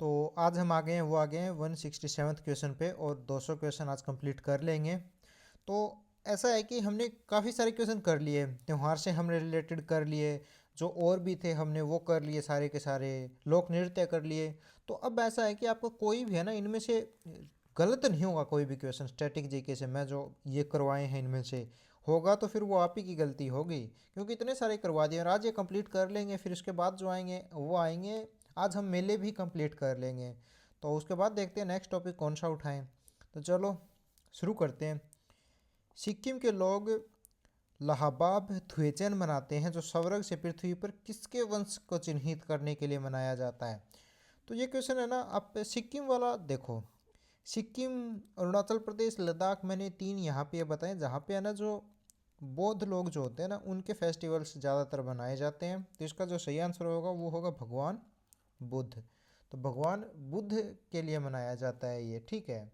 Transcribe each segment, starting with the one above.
तो आज हम आ गए हैं, वो आ गए हैं 167th क्वेश्चन पे, और 200 क्वेश्चन आज कंप्लीट कर लेंगे। तो ऐसा है कि हमने काफ़ी सारे क्वेश्चन कर लिए, त्यौहार से हमने रिलेटेड कर लिए, जो और भी थे हमने वो कर लिए, सारे के सारे लोक नृत्य कर लिए। तो अब ऐसा है कि आपको कोई भी है ना इनमें से गलत नहीं होगा, कोई भी क्वेश्चन स्टैटिक जीके से मैं जो ये करवाए हैं इनमें से होगा तो फिर वो आप ही की गलती होगी, क्योंकि इतने सारे करवा दिए। और आज ये कंप्लीट कर लेंगे, फिर उसके बाद जो आएंगे वो आएंगे, आज हम मेले भी कंप्लीट कर लेंगे। तो उसके बाद देखते हैं नेक्स्ट टॉपिक कौन सा उठाएं। तो चलो शुरू करते हैं। सिक्किम के लोग लहाबाब थुएचेन मनाते हैं, जो स्वर्ग से पृथ्वी पर किसके वंश को चिन्हित करने के लिए मनाया जाता है। तो ये क्वेश्चन है ना, आप सिक्किम वाला देखो। सिक्किम, अरुणाचल प्रदेश, लद्दाख, मैंने तीन यहाँ पे बताए जहाँ पे है ना जो बौद्ध लोग जो होते हैं ना उनके फेस्टिवल्स ज़्यादातर मनाए जाते हैं। तो इसका जो सही आंसर होगा वो होगा भगवान बुद्ध। तो भगवान बुद्ध के लिए मनाया जाता है ये, ठीक है।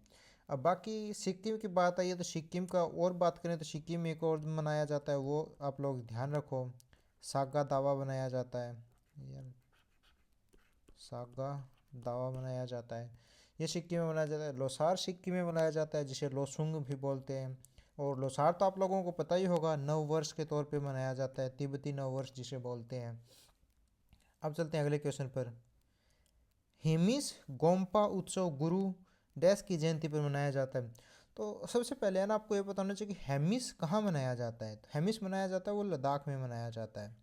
अब बाकी सिक्किम की बात आई है, तो सिक्किम का और बात करें तो सिक्किम में एक और मनाया जाता है, वो आप लोग ध्यान रखो, सागा दावा बनाया जाता है यार, सागा दावा मनाया जाता है, ये सिक्किम में मनाया जाता है। लोसार सिक्किम में मनाया जाता है, जिसे लोसुंग भी बोलते हैं। और लोसार तो आप लोगों को पता ही होगा, नव वर्ष के तौर पे मनाया जाता है, तिब्बती नव वर्ष जिसे बोलते हैं। अब चलते हैं अगले क्वेश्चन पर। हेमिस गोम्पा उत्सव गुरु डैश की जयंती पर मनाया जाता है। तो सबसे पहले है ना आपको ये पता होना चाहिए कि हेमिस कहाँ मनाया जाता है। तो हेमिस मनाया जाता है वो लद्दाख में मनाया जाता है।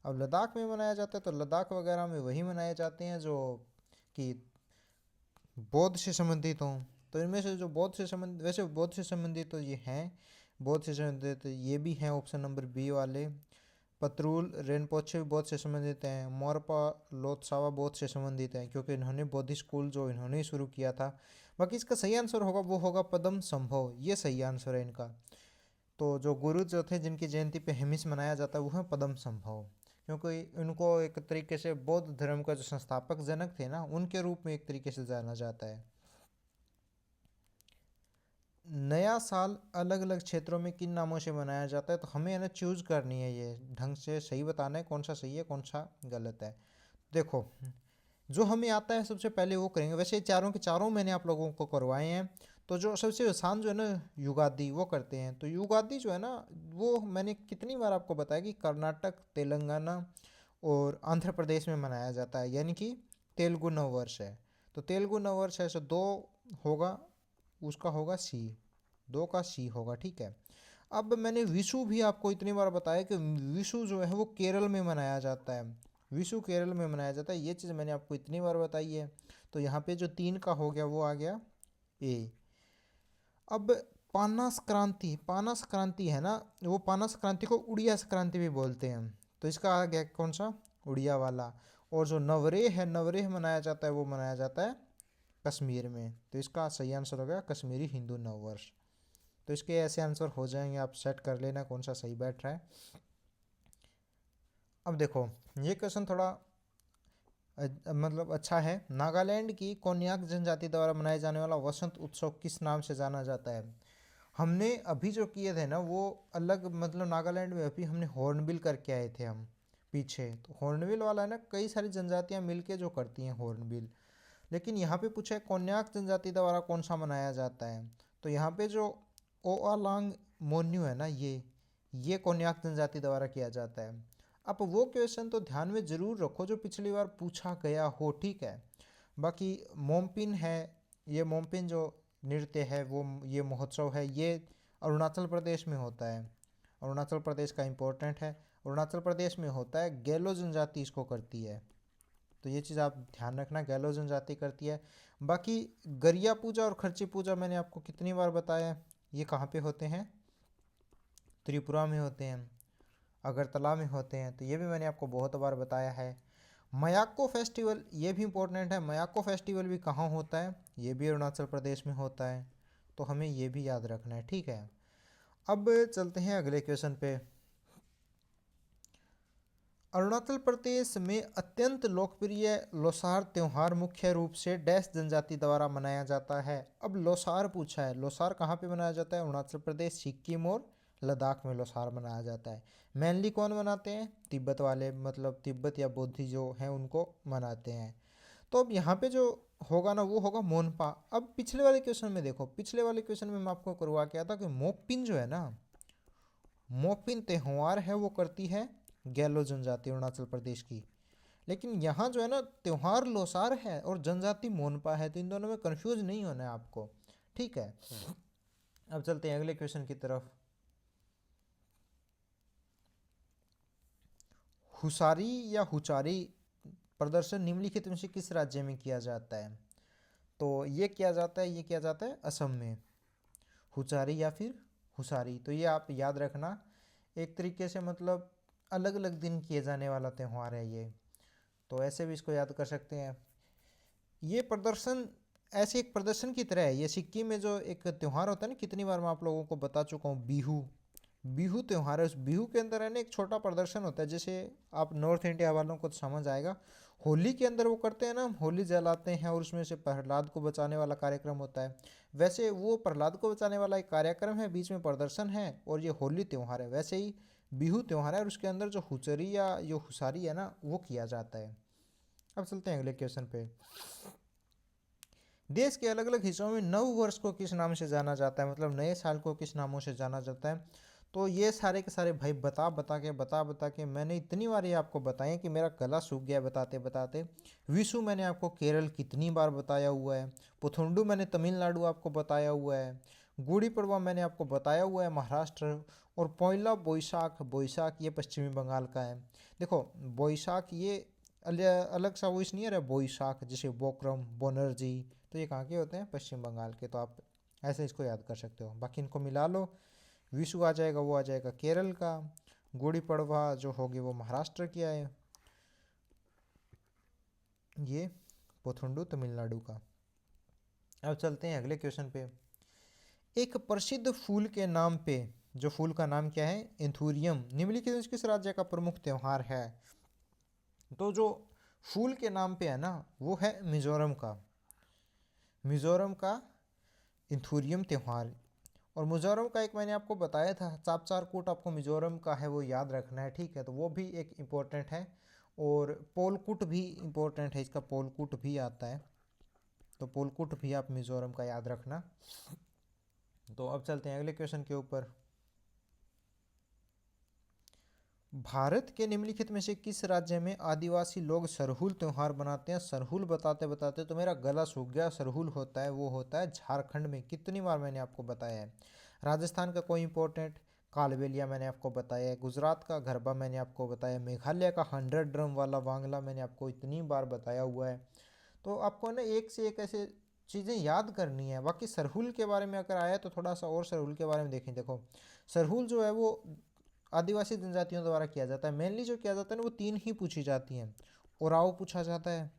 अब लद्दाख में मनाया जाता है तो लद्दाख वगैरह में वही मनाए जाते हैं जो कि बौद्ध से संबंधित हों। तो इनमें से जो बौद्ध से संबंधित, वैसे बौद्ध से संबंधित तो ये हैं, बौद्ध से संबंधित ये भी हैं ऑप्शन नंबर बी वाले। पतरूल रेनपोछे भी बौद्ध से संबंधित हैं। मोरपा लोत्सावा बौद्ध से संबंधित हैं, क्योंकि इन्होंने बौद्ध स्कूल जो इन्होंने ही शुरू किया था। बाकी इसका सही आंसर होगा वो होगा पद्म संभव, ये सही आंसर है इनका। तो जो गुरु जो थे जिनकी जयंती पे हेमिस मनाया जाता है वो है पद्म संभव, क्योंकि इनको एक तरीके से बौद्ध धर्म का जो संस्थापक जनक थे ना उनके रूप में एक तरीके से जाना जाता है। नया साल अलग अलग क्षेत्रों में किन नामों से मनाया जाता है। तो हमें है ना चूज करनी है, ये ढंग से सही बताना है कौन सा सही है कौन सा गलत है। देखो, जो हमें आता है सबसे पहले वो करेंगे। वैसे चारों के चारों मैंने आप लोगों को करवाए हैं। तो जो सबसे आसान जो है ना युगादि वो करते हैं। तो युगादि जो है ना वो मैंने कितनी बार आपको बताया कि कर्नाटक, तेलंगाना और आंध्र प्रदेश में मनाया जाता है, यानी कि तेलुगु नव वर्ष है। तो तेलुगु नव वर्ष है, सो दो होगा, उसका होगा सी, दो का सी होगा, ठीक है। अब मैंने विशु भी आपको इतनी बार बताया कि विशु जो है वो केरल में मनाया जाता है, विशु केरल में मनाया जाता है, ये चीज़ मैंने आपको इतनी बार बताई है। तो यहाँ पे जो तीन का हो गया वो आ गया ए। अब पाना संक्रांति, पाना संक्रांति है ना, वो पाना संक्रांति को उड़िया संक्रांति भी बोलते हैं। तो इसका आ गया कौन सा, उड़िया वाला। और जो नवरेह है, नवरेह मनाया जाता है वो मनाया जाता है कश्मीर में। तो इसका सही आंसर हो गया कश्मीरी हिंदू नव वर्ष। तो इसके ऐसे आंसर हो जाएंगे, आप सेट कर लेना कौन सा सही बैठ रहा है। अब देखो, ये क्वेश्चन थोड़ा मतलब अच्छा है। नागालैंड की कोन्याक जनजाति द्वारा मनाए जाने वाला वसंत उत्सव किस नाम से जाना जाता है। हमने अभी जो किए थे ना वो अलग, मतलब नागालैंड में अभी हमने हॉर्नबिल करके आए थे हम पीछे। तो हॉर्नबिल वाला है ना, कई सारी जनजातियां मिलके जो करती हैं हॉर्नबिल। लेकिन यहाँ पे पूछा है कोन्याक जनजाति द्वारा कौन सा मनाया जाता है। तो यहाँ पे जो ओआलांग मोन्यू है ना, ये कोन्याक जनजाति द्वारा किया जाता है। अब वो क्वेश्चन तो ध्यान में ज़रूर रखो जो पिछली बार पूछा गया हो, ठीक है। बाकी मोमपिन है, ये मोमपिन जो नृत्य है वो, ये महोत्सव है, ये अरुणाचल प्रदेश में होता है। अरुणाचल प्रदेश का इम्पोर्टेंट है, अरुणाचल प्रदेश में होता है। गैलो जनजाति इसको करती है, तो ये चीज़ आप ध्यान रखना, गैलो जनजाति करती है। बाकी गरिया पूजा और खर्ची पूजा मैंने आपको कितनी बार बताया है, ये कहाँ पे होते हैं, त्रिपुरा में होते हैं, अगरतला में होते हैं। तो ये भी मैंने आपको बहुत बार बताया है। मयाको फेस्टिवल ये भी इम्पोर्टेंट है, मयाको फेस्टिवल भी कहाँ होता है, ये भी अरुणाचल प्रदेश में होता है। तो हमें ये भी याद रखना है, ठीक है। अब चलते हैं अगले क्वेश्चन पे। अरुणाचल प्रदेश में अत्यंत लोकप्रिय लोसार त्यौहार मुख्य रूप से डैश जनजाति द्वारा मनाया जाता है। अब लोसार पूछा है, लोसार कहाँ पे मनाया जाता है, अरुणाचल प्रदेश, सिक्किम और लद्दाख में लोसार मनाया जाता है। मेनली कौन मनाते हैं, तिब्बत वाले, मतलब तिब्बत या बौद्धी जो हैं उनको मनाते हैं। तो अब यहाँ पे जो होगा ना वो होगा मोनपा। अब पिछले वाले क्वेश्चन में देखो, पिछले वाले क्वेश्चन में मैं आपको करवा क्या था कि मोपिन जो है ना, मोपिन त्योहार है वो करती है गैलो जनजाति अरुणाचल प्रदेश की। लेकिन यहाँ जो है ना त्योहार लोसार है और जनजाति मोनपा है, तो इन दोनों में कंफ्यूज नहीं होना है आपको, ठीक है। अब चलते हैं अगले क्वेश्चन की तरफ। हुसारी या हुचारी प्रदर्शन निम्नलिखित में से किस राज्य में किया जाता है? तो ये किया जाता है, ये किया जाता है असम में, हुचारी या फिर हुसारी। तो ये आप याद रखना, एक तरीके से मतलब अलग अलग दिन किए जाने वाला त्यौहार है ये, तो ऐसे भी इसको याद कर सकते हैं। ये प्रदर्शन ऐसे एक प्रदर्शन की तरह है। ये सिक्किम में जो एक त्यौहार होता है ना, कितनी बार मैं आप लोगों को बता चुका हूँ, बिहू, बिहू त्यौहार है। उस बिहू के अंदर है ना एक छोटा प्रदर्शन होता है, जैसे आप नॉर्थ इंडिया वालों को तो समझ आएगा। होली के अंदर वो करते हैं ना, हम होली जलाते हैं और उसमें से प्रहलाद को बचाने वाला कार्यक्रम होता है। वैसे वो प्रहलाद को बचाने वाला एक कार्यक्रम है, बीच में प्रदर्शन है, और ये होली त्यौहार है। वैसे ही बिहू त्यौहार है और उसके अंदर जो हुचरी या जो हुसारी है ना वो किया जाता है। अब चलते हैं अगले क्वेश्चन पे। देश के अलग अलग हिस्सों में नव वर्ष को किस नाम से जाना जाता है, मतलब नए साल को किस नामों से जाना जाता है? तो ये सारे के सारे भाई बता बता के मैंने इतनी बार ये आपको बताएं कि मेरा गला सूख गया बताते बताते। विशु मैंने आपको केरल कितनी बार बताया हुआ है, पुथुंडू मैंने तमिलनाडु आपको बताया हुआ है, गुड़ी पड़वा मैंने आपको बताया हुआ है महाराष्ट्र, और पोइला बोईशाख, बोईशाख ये पश्चिमी बंगाल का है। देखो बोईशाख ये अलग सा वॉइस नहीं है रहा, बोईशाख जैसे बोक्रम बोनर्जी, तो ये कहाँ के होते हैं? पश्चिम बंगाल के। तो आप ऐसे इसको याद कर सकते हो, बाकी इनको मिला लो। विशु आ जाएगा, वो आ जाएगा केरल का, गुड़ी पड़वा जो होगी वो महाराष्ट्र की है, ये पोथुंडू तमिलनाडु का। अब चलते हैं अगले क्वेश्चन पे। एक प्रसिद्ध फूल के नाम पे, जो फूल का नाम क्या है? एंथूरियम, निम्नलिखित में किस राज्य का प्रमुख त्योहार है? तो जो फूल के नाम पे है ना वो है मिजोरम का, मिजोरम का एंथूरियम त्यौहार। और मिजोरम का एक मैंने आपको बताया था, चापचारकूट आपको मिजोरम का है वो याद रखना है, ठीक है। तो वो भी एक इम्पोर्टेंट है, और पोलकुट भी इम्पोर्टेंट है, इसका पोलकुट भी आता है, तो पोलकुट भी आप मिजोरम का याद रखना। तो अब चलते हैं अगले क्वेश्चन के ऊपर। भारत के निम्नलिखित में से किस राज्य में आदिवासी लोग सरहुल त्यौहार बनाते हैं? सरहुल बताते बताते तो मेरा गला सूख गया। सरहुल होता है वो होता है झारखंड में, कितनी बार मैंने आपको बताया है। राजस्थान का कोई इंपॉर्टेंट, कालबेलिया मैंने आपको बताया है, गुजरात का गरबा मैंने आपको बताया, मेघालय का 100 ड्रम वाला वांगला मैंने आपको इतनी बार बताया हुआ है। तो आपको ना एक से एक ऐसे चीज़ें याद करनी है। बाकी सरहुल के बारे में अगर आया तो थोड़ा सा और सरहुल के बारे में देखें। देखो सरहुल जो है वो आदिवासी जनजातियों द्वारा किया जाता है। मेनली जो किया जाता है ना वो तीन ही पूछी जाती हैं। ओराव पूछा जाता है,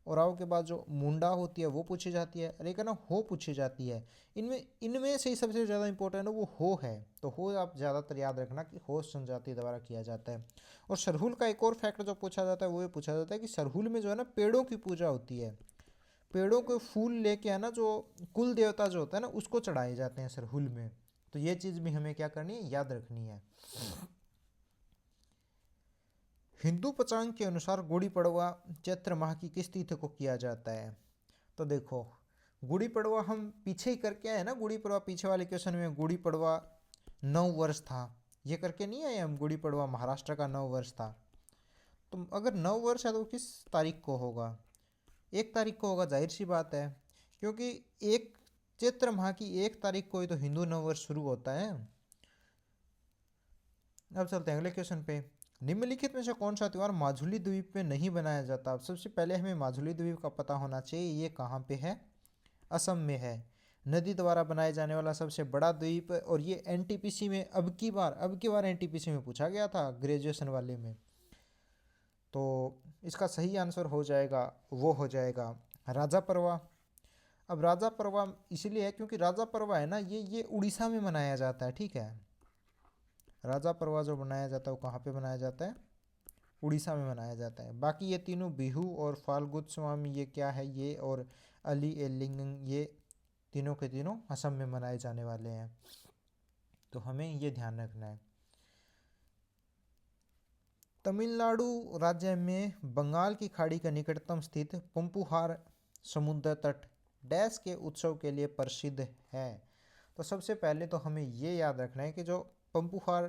ओराव के बाद जो मुंडा होती है वो पूछी जाती है, और एक है ना हो पूछी जाती है। इनमें इनमें से ही सबसे ज़्यादा इंपॉर्टेंट है वो हो है। तो हो आप ज़्यादातर याद रखना कि हो जनजाति द्वारा किया जाता है। और सरहुल का एक और फैक्ट जो पूछा जाता है वो ये पूछा जाता है कि सरहुल में जो है ना पेड़ों की पूजा होती है। पेड़ों के फूल लेके है ना जो कुल देवता जो होता है ना उसको चढ़ाए जाते हैं सरहुल में। तो ये चीज़ भी हमें क्या करनी है? याद रखनी है। हिंदू पंचांग के अनुसार गुड़ी पड़वा चैत्र माह की किस तिथि को किया जाता है? तो देखो गुड़ी पड़वा हम पीछे ही करके आए ना, गुड़ी पड़वा पीछे वाले क्वेश्चन में गुड़ी पड़वा नव वर्ष था, ये करके नहीं आए हम। गुड़ी पड़वा महाराष्ट्र का नव वर्ष था। तो अगर नव वर्ष है तो किस तारीख को होगा? 1 तारीख को होगा, जाहिर सी बात है, क्योंकि एक चैत्र माह की 1 तारीख को ही तो हिंदू नव वर्ष शुरू होता है। अब चलते हैं अगले क्वेश्चन पे। निम्नलिखित में से कौन सा त्यौहार माजुली द्वीप में नहीं बनाया जाता? सबसे पहले हमें माजुली द्वीप का पता होना चाहिए, ये कहाँ पे है? असम में है। नदी द्वारा बनाए जाने वाला सबसे बड़ा द्वीप, और ये एनटीपीसी में अब की बार एनटीपीसी में पूछा गया था ग्रेजुएशन वाले में। तो इसका सही आंसर हो जाएगा, वो हो जाएगा राजा परवा। अब राजा परवा इसलिए है क्योंकि राजा परवा है ना ये उड़ीसा में मनाया जाता है, ठीक है। राजा परवा जो मनाया जाता है वो कहाँ पे मनाया जाता है? उड़ीसा में मनाया जाता है। बाकी ये तीनों बिहू और फाल्गुन स्वामी ये क्या है ये, और अली एलिंग ये तीनों के तीनों असम में मनाए जाने वाले हैं। तो हमें ये ध्यान रखना है। तमिलनाडु राज्य में बंगाल की खाड़ी के निकटतम स्थित पंपुहार समुद्र तट डैश के उत्सव के लिए प्रसिद्ध है। तो सबसे पहले तो हमें ये याद रखना है कि जो पंपुहार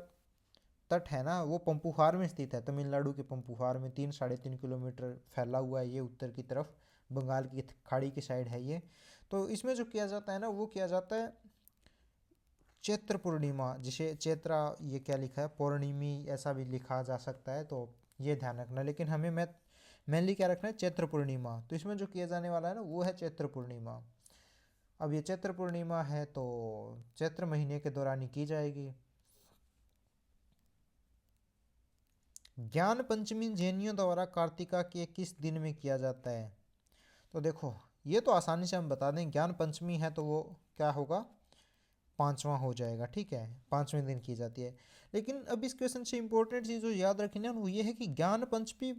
तट है ना, वो पंपुहार में स्थित है। तमिलनाडु के पंपुहार में 3-3.5 किलोमीटर फैला हुआ है ये उत्तर की तरफ, बंगाल की खाड़ी की साइड है ये। तो इसमें जो किया जाता है ना, वो किया जाता है चैत्र पूर्णिमा, जिसे चैत्रा, ये क्या लिखा है, पौर्णिमी ऐसा भी लिखा जा सकता है, तो ये ध्यान रखना। लेकिन हमें मेनली क्या रखना है, चैत्र पूर्णिमा। तो इसमें जो किया जाने वाला है ना, वो है चैत्र पूर्णिमा। अब ये चैत्र पूर्णिमा है तो चैत्र महीने के दौरान ही की जाएगी। ज्ञान पंचमी जैनियों द्वारा कार्तिका के किस दिन में किया जाता है? तो देखो, ये तो आसानी से हम बता दें, ज्ञान पंचमी है तो वो क्या होगा, पांचवा हो जाएगा, ठीक है, पांचवें दिन की जाती है। लेकिन अब इस क्वेश्चन से इंपॉर्टेंट चीज़ जो याद रखनी है वो ये है कि ज्ञान पंचमी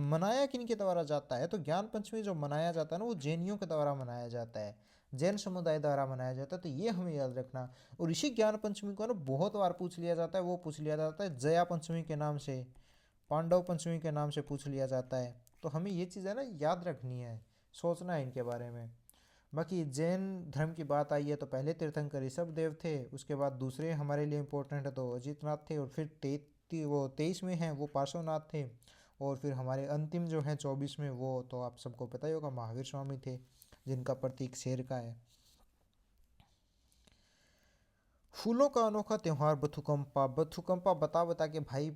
मनाया किन के द्वारा जाता है? तो ज्ञान पंचमी जो मनाया जाता है ना, वो जैनियों के द्वारा मनाया जाता है, जैन समुदाय द्वारा मनाया जाता है। तो ये हमें याद रखना। और इसी ज्ञान पंचमी को ना बहुत बार पूछ लिया जाता है, वो पूछ लिया जाता है जया पंचमी के नाम से, पांडव पंचमी के नाम से पूछ लिया जाता है। तो हमें ये चीज़ है ना याद रखनी है, सोचना है इनके बारे में। बाकी जैन धर्म की बात आई है तो पहले तीर्थंकर ऋषभ देव थे, उसके बाद दूसरे हमारे लिए इंपॉर्टेंट है तो अजितनाथ थे, और फिर 23 में हैं वो पार्श्वनाथ थे, और फिर हमारे अंतिम जो हैं 24 में, वो तो आप सबको पता ही होगा, महावीर स्वामी थे, जिनका प्रतीक शेर का है। फूलों का अनोखा त्योहार बथुकंपा। बथुकंपा बता बता के भाई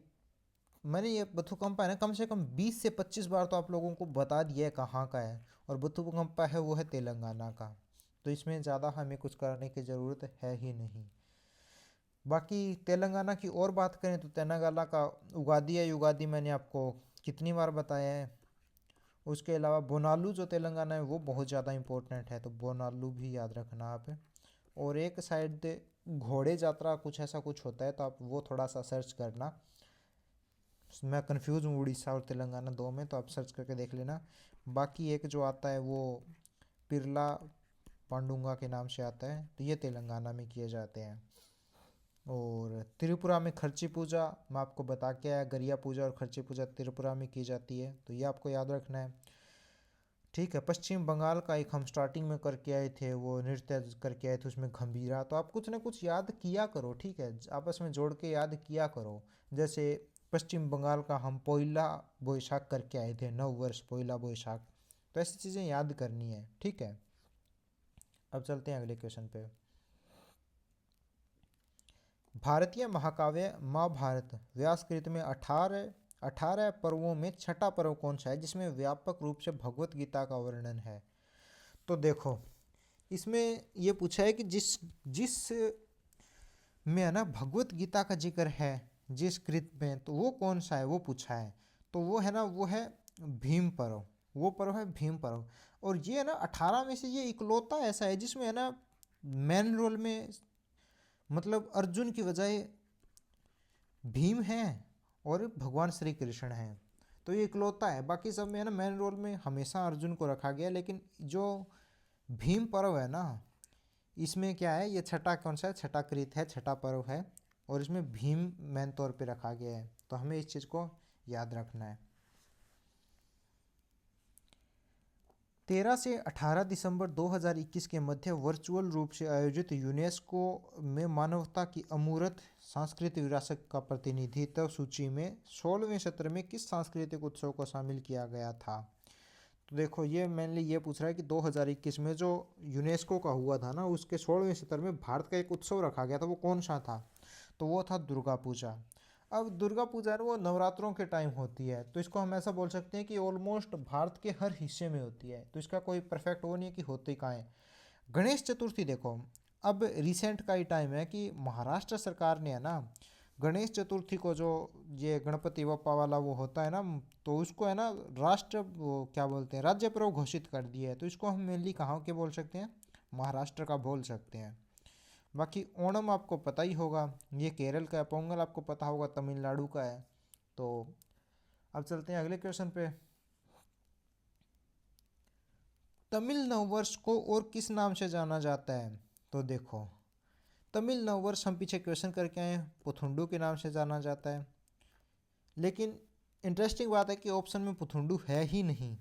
मैंने ये बथुकंपा है ना कम से कम 20 से 25 बार तो आप लोगों को बता दिया है कहाँ का है। और बथुकंपा है वो है तेलंगाना का। तो इसमें ज़्यादा हमें कुछ करने की ज़रूरत है ही नहीं। बाकी तेलंगाना की और बात करें तो तेलंगाना का उगादी है। युगादी मैंने आपको कितनी बार बताया है। उसके अलावा बोनालू जो तेलंगाना है वो बहुत ज़्यादा इंपॉर्टेंट है, तो बोनालू भी याद रखना आप। और एक साइड घोड़े यात्रा कुछ ऐसा कुछ होता है, तो आप वो थोड़ा सा सर्च करना। मैं कंफ्यूज हूँ उड़ीसा और तेलंगाना दो में, तो आप सर्च करके देख लेना। बाकी एक जो आता है वो पिरला पांडुंगा के नाम से आता है, तो ये तेलंगाना में किए जाते हैं। और त्रिपुरा में खर्ची पूजा मैं आपको बता के आया, गरिया पूजा और खर्ची पूजा त्रिपुरा में की जाती है, तो ये आपको याद रखना है। ठीक है, पश्चिम बंगाल का एक हम स्टार्टिंग में करके आए थे, वो नृत्य करके आए थे, उसमें गंभीरा। तो आप कुछ ना कुछ याद किया करो, ठीक है, आपस में जोड़ के याद किया करो। जैसे पश्चिम बंगाल का हम पोइला बोईशाख करके आए थे, 9 वर्ष पोइला बोईशाख। तो ऐसी चीज़ें याद करनी है, ठीक है। अब चलते हैं अगले क्वेश्चन पे। भारतीय महाकाव्य महाभारत व्यासकृत में 18 पर्वों में छठा पर्व कौन सा है जिसमें व्यापक रूप से भगवत गीता का वर्णन है? तो देखो, इसमें ये पूछा है कि जिस जिस में है ना भगवत गीता का जिक्र है जिस कृत में, तो वो कौन सा है वो पूछा है। तो वो है ना, वो है भीम पर्व। वो पर्व है भीम पर्व। और ये है ना 18 में से ये इकलौता ऐसा है जिसमें है ना मेन रोल में, मतलब अर्जुन की बजाय भीम है और भगवान श्री कृष्ण हैं। तो ये इकलौता है, बाकी सब में है ना मेन रोल में हमेशा अर्जुन को रखा गया। लेकिन जो भीम पर्व है ना, इसमें क्या है, ये छठा कौन सा है, छठा कृत है, छठा पर्व है, और इसमें भीम मेन तौर पे रखा गया है। तो हमें इस चीज़ को याद रखना है। 13 से 18 दिसंबर 2021 के मध्य वर्चुअल रूप से आयोजित यूनेस्को में मानवता की अमूर्त सांस्कृतिक विरासत का प्रतिनिधित्व सूची में 16वें सत्र में किस सांस्कृतिक उत्सव को शामिल किया गया था? तो देखो, ये मेनली ये पूछ रहा है कि 2021 में जो यूनेस्को का हुआ था ना, उसके 16वें सत्र में भारत का एक उत्सव रखा गया था, वो कौन सा था? तो वो था दुर्गा पूजा। अब दुर्गा पूजा है ना, वो नवरात्रों के टाइम होती है, तो इसको हम ऐसा बोल सकते हैं कि ऑलमोस्ट भारत के हर हिस्से में होती है, तो इसका कोई परफेक्ट वो नहीं है कि होती कहाँ है। गणेश चतुर्थी देखो, अब रिसेंट का ही टाइम है कि महाराष्ट्र सरकार ने है ना गणेश चतुर्थी को, जो ये गणपति बप्पा वाला वो होता है ना, तो उसको है ना राष्ट्र वो क्या बोलते हैं, राज्य पर्व घोषित कर दिया है। तो इसको हम मेनली कहाँ के बोल सकते हैं, महाराष्ट्र का बोल सकते हैं। बाकी ओणम आपको पता ही होगा, ये केरल का है। पोंगल आपको पता होगा, तमिलनाडु का है। तो अब चलते हैं अगले क्वेश्चन पे। तमिल नववर्ष को और किस नाम से जाना जाता है? तो देखो, तमिल नववर्ष हम पीछे क्वेश्चन करके आए हैं, पुथुंडू के नाम से जाना जाता है। लेकिन इंटरेस्टिंग बात है कि ऑप्शन में पुथुंडू है ही नहीं,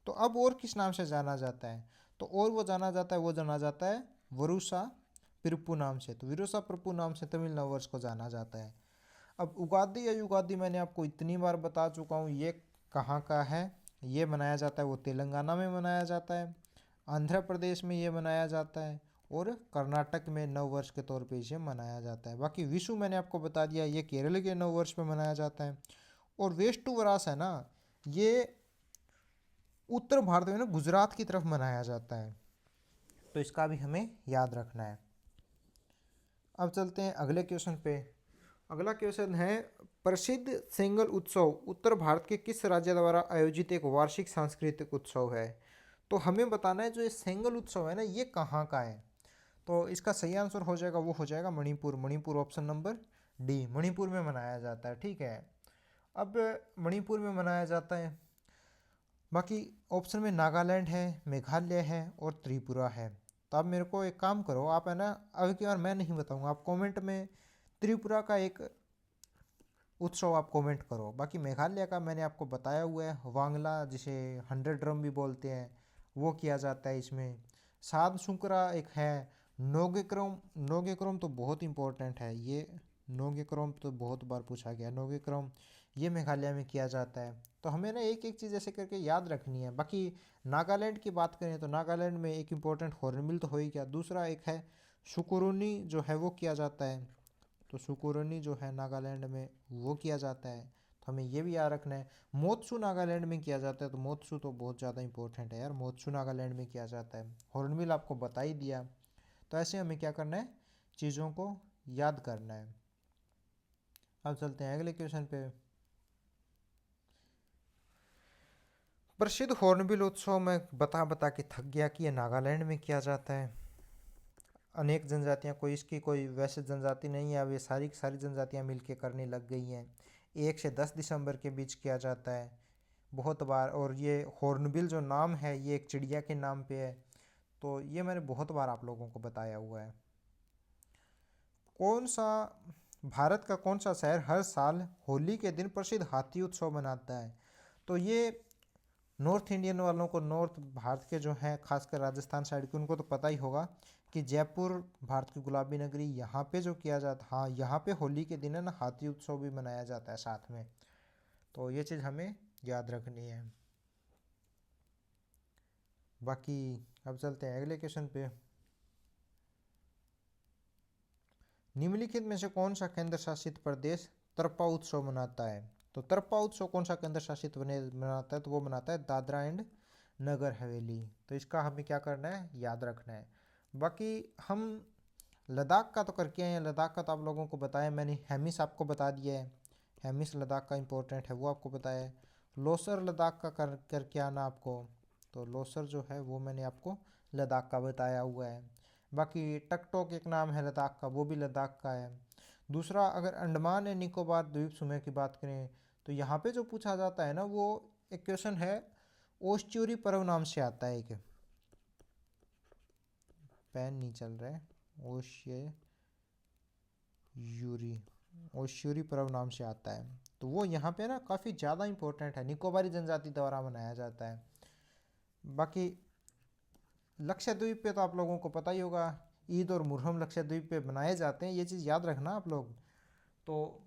तो अब और किस नाम से जाना जाता है? तो और वो जाना जाता है वरुसा पिरप्पू नाम से। तो विरुसा पिरप्पू नाम से तमिल नववर्ष को जाना जाता है। अब उगादि या युगादि मैंने आपको इतनी बार बता चुका हूँ, ये कहाँ का है। ये मनाया जाता है वो तेलंगाना में मनाया जाता है, आंध्र प्रदेश में ये मनाया जाता है, और कर्नाटक में नव वर्ष के तौर पे इसे मनाया जाता है। बाकी विशु मैंने आपको बता दिया, ये केरल के नव वर्ष में मनाया जाता है। और वेस्टु वरास है ना, ये उत्तर भारत में ना गुजरात की तरफ मनाया जाता है, तो इसका भी हमें याद रखना है। अब चलते हैं अगले क्वेश्चन पे। अगला क्वेश्चन है, प्रसिद्ध सेंगल उत्सव उत्तर भारत के किस राज्य द्वारा आयोजित एक वार्षिक सांस्कृतिक उत्सव है? तो हमें बताना है जो ये सेंगल उत्सव है ना, ये कहाँ का है। तो इसका सही आंसर हो जाएगा, वो हो जाएगा Manipur. Manipur option number D, Manipur में मनाया जाता है। ठीक है, अब मणिपुर में मनाया जाता है। बाकी ऑप्शन में नागालैंड है, मेघालय है और त्रिपुरा है। तो आप मेरे को एक काम करो, आप है ना, अब की बार मैं नहीं बताऊंगा, आप कमेंट में त्रिपुरा का एक उत्सव आप कमेंट करो। बाकी मेघालय का मैंने आपको बताया हुआ है, वांगला जिसे 100 ड्रम भी बोलते हैं, वो किया जाता है इसमें। साध सुकरा एक है, नोगेक्रम। नोगेक्रम तो बहुत इंपॉर्टेंट है, ये नोगेक्रम तो बहुत बार पूछा गया। नोगेक्रम ये मेघालय में किया जाता है। तो हमें ना एक एक चीज़ ऐसे करके याद रखनी है। बाकी नागालैंड की बात करें तो नागालैंड में एक इम्पोर्टेंट हॉर्नबिल तो हो ही गया, दूसरा एक है सुकुरुनी जो है वो किया जाता है। तो सुकुरुनी जो है नागालैंड में वो किया जाता है, तो हमें ये भी याद रखना है। मोत्सू नागालैंड में किया जाता है, तो मोत्सू तो बहुत ज़्यादा इंपॉर्टेंट है यार, मोत्सू नागालैंड में किया जाता है। हॉर्नबिल आपको बता ही दिया। तो ऐसे हमें क्या करना है, चीज़ों को याद करना है। अब चलते हैं अगले क्वेश्चन पे। प्रसिद्ध हॉर्नबिल उत्सव में बता के थक गया कि ये नागालैंड में किया जाता है। अनेक जनजातियां, कोई इसकी कोई वैसे जनजाति नहीं है, अब ये सारी की सारी जनजातियां मिलके करने लग गई हैं। 1 से 10 दिसंबर के बीच किया जाता है बहुत बार। और ये हॉर्नबिल जो नाम है ये एक चिड़िया के नाम पे है, तो ये मैंने बहुत बार आप लोगों को बताया हुआ है। कौन सा भारत का कौन सा शहर हर साल होली के दिन प्रसिद्ध हाथी उत्सव मनाता है? तो ये नॉर्थ इंडियन वालों को, नॉर्थ भारत के जो हैं खासकर राजस्थान साइड के, उनको तो पता ही होगा कि जयपुर भारत की गुलाबी नगरी, यहाँ पे जो किया जाता, हाँ यहाँ पे होली के दिन है ना हाथी उत्सव भी मनाया जाता है साथ में। तो ये चीज़ हमें याद रखनी है। बाकी अब चलते हैं अगले क्वेश्चन पे। निम्नलिखित में से कौन सा केंद्र शासित प्रदेश तरपा उत्सव मनाता है? तो तरपा उत्सव कौन सा केंद्र शासित मनाता है? तो वो मनाता है दादरा एंड नगर हवेली। तो इसका हमें क्या करना है, याद रखना है। बाकी हम लद्दाख का तो करके आए हैं, लद्दाख का तो आप लोगों को बताया मैंने, हेमिस आपको बता दिया है, हेमिस लद्दाख का इंपॉर्टेंट है वो आपको बताया है। लोसर लद्दाख का करके आना आपको, तो लोसर जो है वो मैंने आपको लद्दाख का बताया हुआ है। बाकी टकटोक एक नाम है लद्दाख का, वो भी लद्दाख का है। दूसरा, अगर अंडमान एंड निकोबार द्वीप समूह की बात करें तो यहाँ पे जो पूछा जाता है ना, वो एक क्वेश्चन है ओस्च्यूरी पर्व नाम से आता है। एक पेन नहीं चल रहा है, ओशियूरी, ओशियूरी पर्व नाम से आता है। तो वो यहाँ पे ना काफ़ी ज़्यादा इंपॉर्टेंट है, निकोबारी जनजाति द्वारा मनाया जाता है। बाकी लक्षद्वीप पे तो आप लोगों को पता ही होगा, ईद और मुहर्रम लक्षद्वीप पे मनाए जाते हैं, ये चीज़ याद रखना आप लोग। तो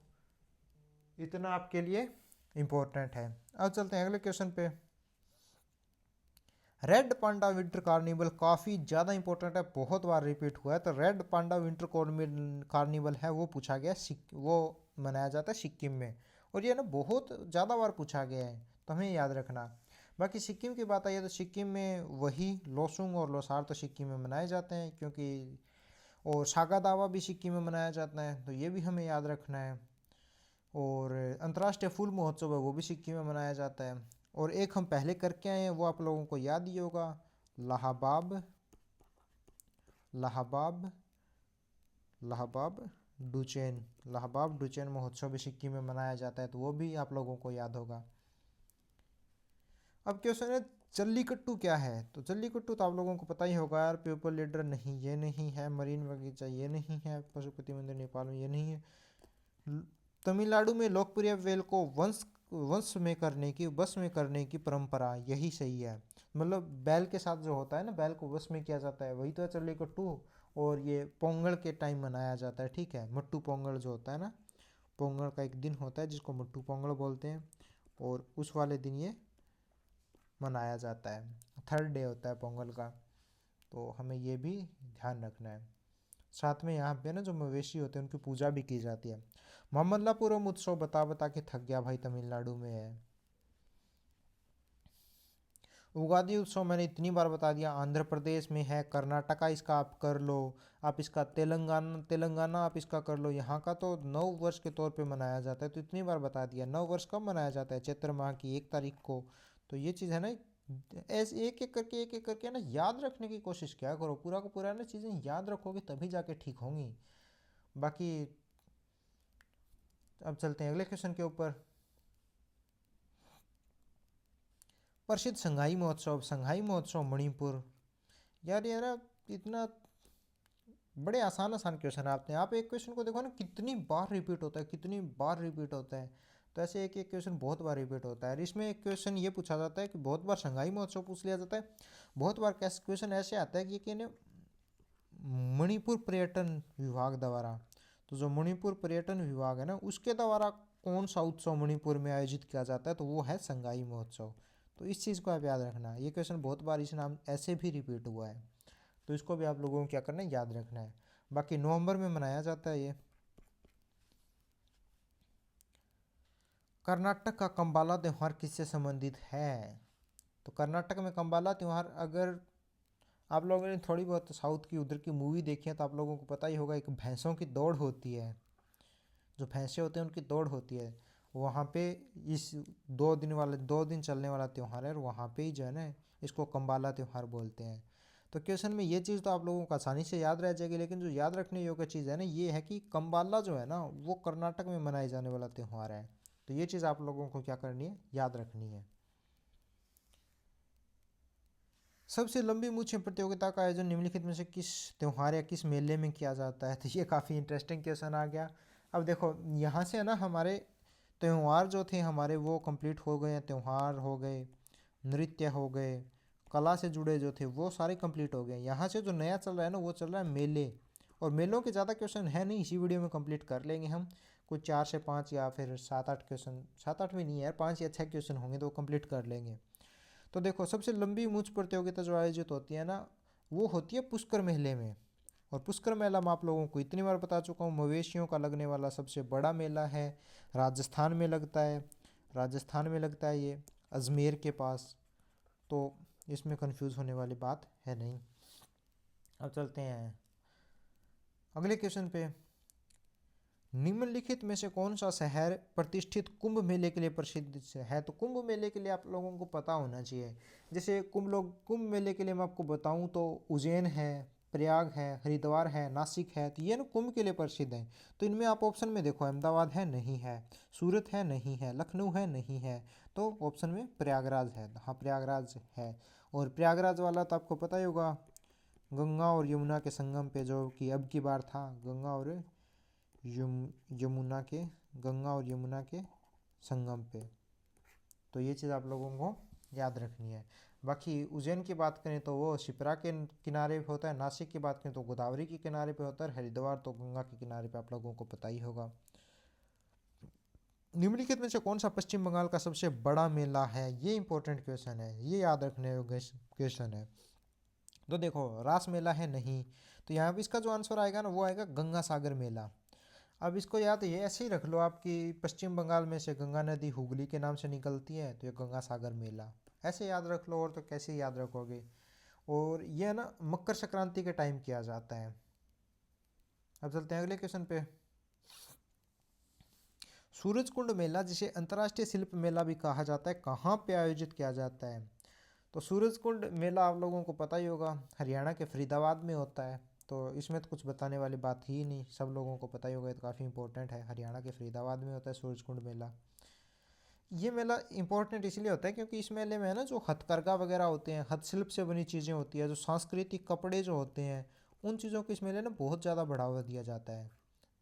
इतना आपके लिए इम्पोर्टेंट है। अब चलते हैं अगले क्वेश्चन पे। रेड पांडा विंटर कार्निवल काफ़ी ज़्यादा इंपॉर्टेंट है, बहुत बार रिपीट हुआ है। तो रेड पांडा विंटर कार्निवल है वो पूछा गया, वो मनाया जाता है सिक्किम में। और ये ना बहुत ज़्यादा बार पूछा गया है, तो हमें याद रखना। बाकी सिक्किम की बात आई है तो सिक्किम में वही लोसुंग और लोसार तो सिक्किम में मनाए जाते हैं, क्योंकि और सागा दावा भी सिक्किम में मनाया जाता है, तो ये भी हमें याद रखना है। और अंतर्राष्ट्रीय फूल महोत्सव है वो भी सिक्किम में मनाया जाता है। और एक हम पहले करके आए हैं वो आप लोगों को याद ही होगा, लाहबाब, लाहबाब, लाहबाब डुचेन, लाहबाब डुचेन महोत्सव भी सिक्किम में मनाया जाता है, तो वो भी आप लोगों को याद होगा। अब क्वेश्चन है जल्लीकट्टू क्या है? तो जल्लीकट्टू तो आप लोगों को पता ही होगा यार, पीपल लीडर नहीं, ये नहीं है। मरीन बगीचा ये नहीं है। पशुपति मंदिर नेपाल में ये नहीं है। तमिलनाडु में लोकप्रिय वेल को वंश वंश में करने की, वश में करने की परंपरा, यही सही है। मतलब बैल के साथ जो होता है ना, बैल को वश में किया जाता है, वही तो है चल्लीकट्टू। और ये पोंगल के टाइम मनाया जाता है, ठीक है। मट्टू पोंगल जो होता है ना, पोंगल का एक दिन होता है जिसको मट्टू पोंगल बोलते हैं, और उस वाले दिन ये मनाया जाता है। थर्ड डे होता है पोंगल का, तो हमें ये भी ध्यान रखना है। साथ में यहाँ पे ना जो मवेशी होते हैं उनकी पूजा भी की जाती है। ममल्लापुरम उत्सव बता बता के थक गया भाई, तमिलनाडु में है। उगादि उत्सव मैंने इतनी बार बता दिया, आंध्र प्रदेश में है, कर्नाटका इसका आप कर लो, आप इसका तेलंगाना आप इसका कर लो। यहाँ का तो नव वर्ष के तौर पे मनाया जाता है, तो इतनी बार बता दिया। नव वर्ष कब मनाया जाता है? चैत्र माह की 1 तारीख को। तो ये चीज़ है ना, ऐसे एक एक करके ना याद रखने की कोशिश क्या करो, पूरा का पूरा ना चीज़ें याद रखोगे तभी जाके ठीक होंगी। बाकी अब चलते हैं अगले क्वेश्चन के ऊपर। प्रसिद्ध संघाई महोत्सव, संघाई महोत्सव मणिपुर। यार ये ना इतना बड़े आसान आसान क्वेश्चन आते हैं। आप एक क्वेश्चन को देखो ना, कितनी बार रिपीट होता है, कितनी बार रिपीट होता है। तो ऐसे एक एक क्वेश्चन बहुत बार रिपीट होता है। इसमें एक क्वेश्चन ये पूछा जाता है कि बहुत बार संघाई महोत्सव पूछ लिया जाता है। बहुत बार क्वेश्चन ऐसे आता है कि मणिपुर पर्यटन विभाग द्वारा, तो जो मणिपुर पर्यटन विभाग है ना, उसके द्वारा कौन सा उत्सव मणिपुर में आयोजित किया जाता है, तो वो है संगाई महोत्सव। तो इस चीज़ को आप याद रखना। ये क्वेश्चन बहुत बार इस नाम ऐसे भी रिपीट हुआ है, तो इसको भी आप लोगों को क्या करना है, याद रखना है। बाकी नवंबर में मनाया जाता है ये। कर्नाटक का कंबाला त्यौहार किससे संबंधित है? तो कर्नाटक में कंबाला त्यौहार, अगर आप लोगों ने थोड़ी बहुत साउथ की उधर की मूवी देखी है तो आप लोगों को पता ही होगा, एक भैंसों की दौड़ होती है, जो भैंसे होते हैं उनकी दौड़ होती है वहाँ पे। इस 2 दिन चलने वाला त्यौहार है, और वहाँ पे ही जो है ना इसको कंबाला त्यौहार बोलते हैं। तो क्वेश्चन में ये चीज़ तो आप लोगों को आसानी से याद रह जाएगी, लेकिन जो याद रखने योग्य चीज़ है ना, ये है कि कंबाला जो है ना वो कर्नाटक में मनाए जाने वाला त्यौहार है। तो ये चीज़ आप लोगों को क्या करनी है, याद रखनी है। सबसे लंबी मूछें प्रतियोगिता का आयोजन निम्नलिखित में से किस त्यौहार या किस मेले में किया जाता है? तो ये काफ़ी इंटरेस्टिंग क्वेश्चन आ गया। अब देखो यहाँ से है ना, हमारे त्यौहार जो थे हमारे वो कंप्लीट हो गए हैं। त्यौहार हो गए, नृत्य हो गए, कला से जुड़े जो थे वो सारे कंप्लीट हो गए। यहाँ से जो नया चल रहा है ना, वो चल रहा है मेले। और मेलों के ज़्यादा क्वेश्चन है नहीं, इसी वीडियो में कंप्लीट कर लेंगे हम। कुछ 4 से 5 या फिर 7-8 क्वेश्चन, 7-8 भी नहीं है यार, 5 या 6 क्वेश्चन होंगे तो कंप्लीट कर लेंगे। तो देखो सबसे लंबी मूंछ प्रतियोगिता जो आयोजित होती है ना, वो होती है पुष्कर मेले में। और पुष्कर मेला मैं आप लोगों को इतनी बार बता चुका हूँ, मवेशियों का लगने वाला सबसे बड़ा मेला है। राजस्थान में लगता है, राजस्थान में लगता है ये, अजमेर के पास। तो इसमें कंफ्यूज होने वाली बात है नहीं। अब चलते हैं अगले क्वेश्चन पे। निम्नलिखित में से कौन सा शहर प्रतिष्ठित कुंभ मेले के लिए प्रसिद्ध है? तो कुंभ मेले के लिए आप लोगों को पता होना चाहिए। जैसे कुंभ मेले के लिए मैं आपको बताऊं तो उज्जैन है, प्रयाग है, हरिद्वार है, नासिक है। तो ये ना कुंभ के लिए प्रसिद्ध है। तो इनमें आप ऑप्शन में देखो, अहमदाबाद है, नहीं है। सूरत है, नहीं है। लखनऊ है, नहीं है। तो ऑप्शन में प्रयागराज है। हाँ, प्रयागराज है। और प्रयागराज वाला तो आपको पता ही होगा, गंगा और यमुना के संगम पे, जो कि अब की बार था गंगा और यमुना के, गंगा और यमुना के संगम पे। तो ये चीज़ आप लोगों को याद रखनी है। बाकी उज्जैन की बात करें तो वो शिप्रा के किनारे पे होता है। नासिक की बात करें तो गोदावरी के किनारे पे होता है। हरिद्वार तो गंगा के किनारे पे, आप लोगों को पता ही होगा। निम्नलिखित में से कौन सा पश्चिम बंगाल का सबसे बड़ा मेला है? ये इंपॉर्टेंट क्वेश्चन है, ये याद रखने योग्य क्वेश्चन है। तो देखो रास मेला है, नहीं। तो यहाँ पे इसका जो आंसर आएगा ना, वो आएगा गंगा सागर मेला। अब इसको याद ये ऐसे ही रख लो आप कि पश्चिम बंगाल में से गंगा नदी हुगली के नाम से निकलती है, तो ये गंगा सागर मेला, ऐसे याद रख लो। और तो कैसे याद रखोगे। और ये ना मकर संक्रांति के टाइम किया जाता है। अब चलते हैं अगले क्वेश्चन पे। सूरजकुंड मेला, जिसे अंतर्राष्ट्रीय शिल्प मेला भी कहा जाता है, कहाँ पे आयोजित किया जाता है? तो सूरजकुंड मेला आप लोगों को पता ही होगा, हरियाणा के फरीदाबाद में होता है। तो इसमें तो कुछ बताने वाली बात ही नहीं, सब लोगों को पता ही होगा, तो काफ़ी इंपॉर्टेंट है। हरियाणा के फरीदाबाद में होता है सूरजकुंड मेला। ये मेला इंपॉर्टेंट इसलिए होता है क्योंकि इस मेले में है ना, जो हथकरघा वगैरह होते हैं, हस्तशिल्प से बनी चीज़ें होती है, जो सांस्कृतिक कपड़े जो होते हैं, उन चीज़ों को इस मेले में बहुत ज़्यादा बढ़ावा दिया जाता है।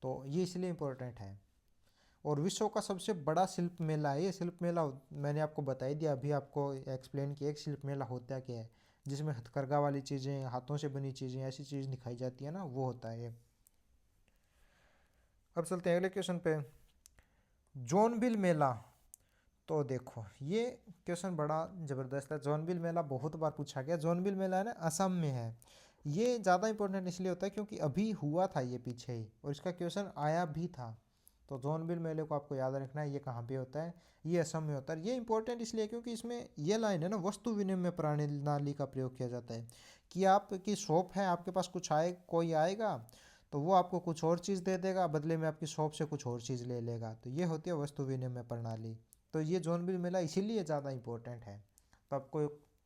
तो ये इसलिए इम्पोर्टेंट है। और विश्व का सबसे बड़ा शिल्प मेला है ये। शिल्प मेला मैंने आपको बता ही दिया, अभी आपको एक्सप्लेन किया एक शिल्प मेला होता क्या है, जिसमें हथकरघा वाली चीज़ें, हाथों से बनी चीज़ें, ऐसी चीज़ दिखाई जाती है ना, वो होता है ये। अब चलते हैं अगले क्वेश्चन पे। जोनबिल मेला, तो देखो ये क्वेश्चन बड़ा ज़बरदस्त है। जोनबिल मेला बहुत बार पूछा गया। जोनबिल मेला है ना, असम में है। ये ज़्यादा इंपॉर्टेंट इसलिए होता है क्योंकि अभी हुआ था ये पीछे ही, और इसका क्वेश्चन आया भी था। तो जोनबिल मेले को आपको याद रखना है, ये कहाँ पे होता है, ये असम में होता है। ये इंपॉर्टेंट इसलिए क्योंकि इसमें ये लाइन है ना, वस्तु विनिमय प्रणाली का प्रयोग किया जाता है कि आपकी शॉप है, आपके पास कुछ आए, कोई आएगा तो वो आपको कुछ और चीज़ दे देगा, बदले में आपकी शॉप से कुछ और चीज़ ले लेगा, तो ये होती है वस्तु विनिमय प्रणाली। तो ये जोनबिल मेला इसीलिए ज़्यादा इंपॉर्टेंट है। तो आपको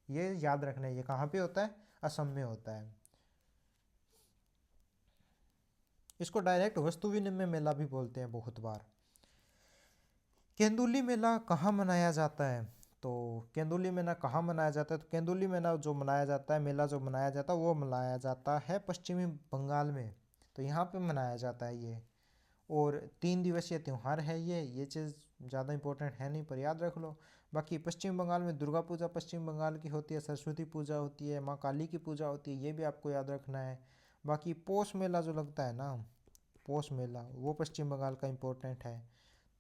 ये याद रखना है, ये कहाँ पे होता है, असम में होता है। इसको डायरेक्ट वस्तु विनिमय मेला भी बोलते हैं बहुत बार। केंदुली मेला कहाँ मनाया जाता है, तो केंदुली मेला कहाँ मनाया जाता है, तो केंदुली मेला जो मनाया जाता है, मेला जो मनाया जाता है, वो मनाया जाता है पश्चिमी बंगाल में। तो यहाँ पे मनाया जाता है ये, और 3 दिवसीय त्यौहार है ये चीज़ ज़्यादा इंपॉर्टेंट है नहीं, पर याद रख लो। बाकी पश्चिम बंगाल में दुर्गा पूजा पश्चिम बंगाल की होती है, सरस्वती पूजा होती है, माँ काली की पूजा होती है, ये भी आपको याद रखना है। बाकी पोष मेला जो लगता है ना, पोष मेला, वो पश्चिम बंगाल का इम्पोर्टेंट है,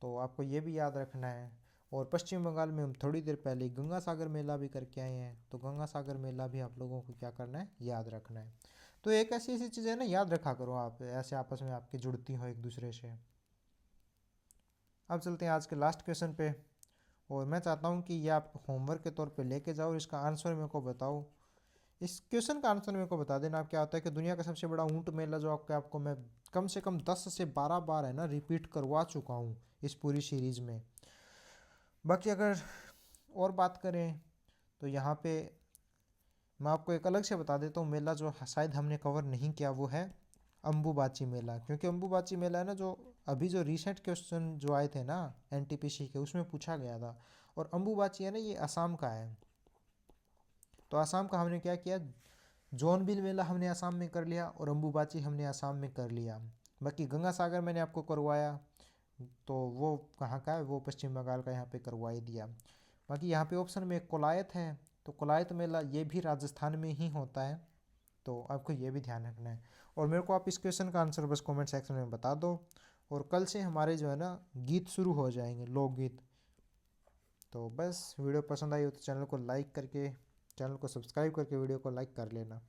तो आपको ये भी याद रखना है। और पश्चिम बंगाल में हम थोड़ी देर पहले गंगा सागर मेला भी करके आए हैं, तो गंगा सागर मेला भी आप लोगों को क्या करना है, याद रखना है। तो एक ऐसी ऐसी चीज़ें ना याद रखा करो आप, ऐसे आपस में आपकी जुड़ती हो एक दूसरे से। अब चलते हैं आज के लास्ट क्वेश्चन पे, और मैं चाहता हूँ कि ये आप होमवर्क के तौर पे लेके जाओ और इसका आंसर मेरे को बताओ। इस क्वेश्चन का आंसर मेरे को बता देना। आप क्या होता है कि दुनिया का सबसे बड़ा ऊंट मेला, जो आपको मैं कम से कम 10 से 12 बार है ना रिपीट करवा चुका हूँ इस पूरी सीरीज़ में। बाकी अगर और बात करें तो यहाँ पे मैं आपको एक अलग से बता देता हूँ मेला, जो शायद हमने कवर नहीं किया, वो है अम्बुबाची मेला। क्योंकि अम्बुबाची मेला है ना, जो अभी जो रिसेंट क्वेश्चन जो आए थे ना एनटीपीसी के, उसमें पूछा गया था। और अम्बुबाची है ना, ये असम का है। तो असम का हमने क्या किया, जोनबिल मेला हमने असम में कर लिया और अम्बुबाची हमने असम में कर लिया। बाकी गंगा सागर मैंने आपको करवाया, तो वो कहाँ का है, वो पश्चिम बंगाल का यहाँ पे करवा ही दिया। बाकी यहाँ पे ऑप्शन में कोलायत है, तो कोलायत मेला ये भी राजस्थान में ही होता है, तो आपको ये भी ध्यान रखना है। और मेरे को आप इस क्वेश्चन का आंसर बस कमेंट सेक्शन में बता दो। और कल से हमारे जो है ना गीत शुरू हो जाएंगे, लोकगीत। तो बस वीडियो पसंद आई हो तो चैनल को लाइक करके, चैनल को सब्सक्राइब करके वीडियो को लाइक कर लेना।